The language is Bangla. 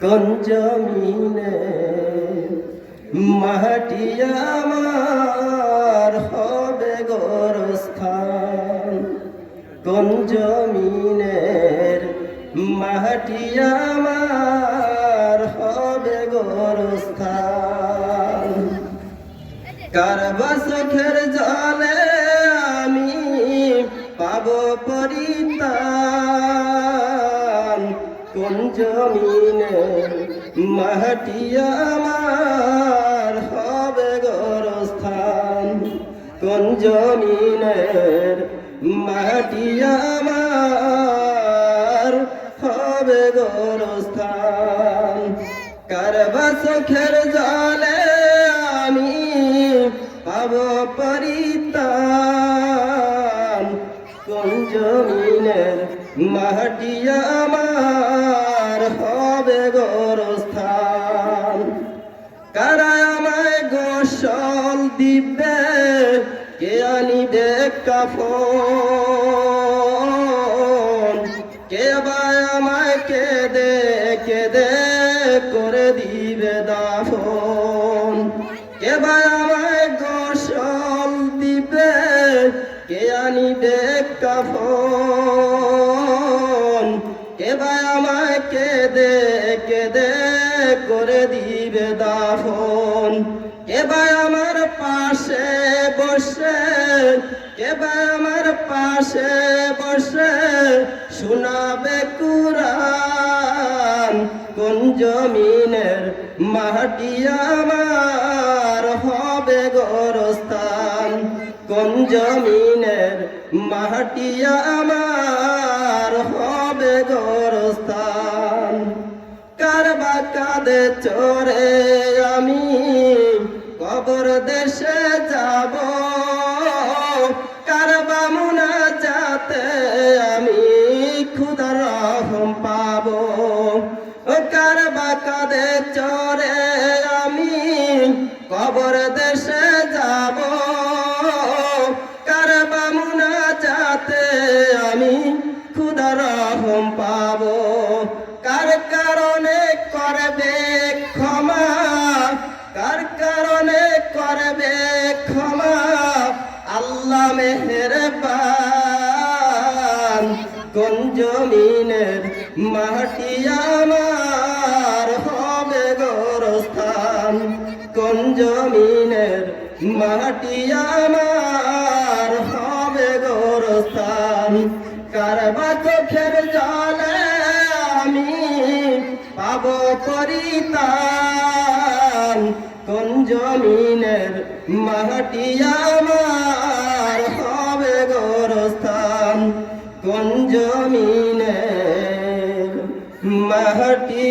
কোন জমিনে মাটি আমার হবে গোরস্থান, কোন জমিনের মাটি আমার হবে গোরস্থান। কারবা চোখের জলে আমি পাবো পরিত্রাণ, কোন জমিনের মাটি আমার হবে গোরস্থান, কোন জমিনের মাটি আমার হবে গোরস্থান। কারবা চোখের জলে আমি পাবো পরিত্রাণ, কোন জমিনের মাটি আমার হবে গোরস্থান। কারা আমায় গোসল দিবে, কে আনিবে কাফন, কে বা আমায় কেঁদে কেঁদে করে দিবে দাফন। কে বা আমায় গোসল দিবে, কে আনিবে কাফন, কে বা আমায় কেঁদে কেঁদে করে দিবে দাফন। কে বা আমার পাশে বসে, কে বা আমার পাশে বসে শোনাবে কুরআন, কোন জমিনের মাটি আমার হবে গোরস্থান, কোন জমিনের মাটি আমার হবে গোরস্থান। কারবা কাঁধে চড়ে আমি কবর দেশে যাব, কারবা মুনাজাতে আমি খুদার রহম পাবো। কারবা কাঁধে চড়ে আমি কবর দেশে যাব, কারবা মুনাজাতে আমি খুদার রহম পাবো। কার কারণে করবে ক্ষমা, কার কারণে করবে ক্ষমা আল্লাহ মেহেরবান, কোন জমিনের মাটি আমার হবে গোরস্থান, কোন জমিনের মাটি আমার হবে গোরস্থান। কারবা চোখের জলে আমি পাবো পরিত্রাণ, কোন জমিনের মাটি আমার হবে গোরস্থান, কোন জমিনের মাটি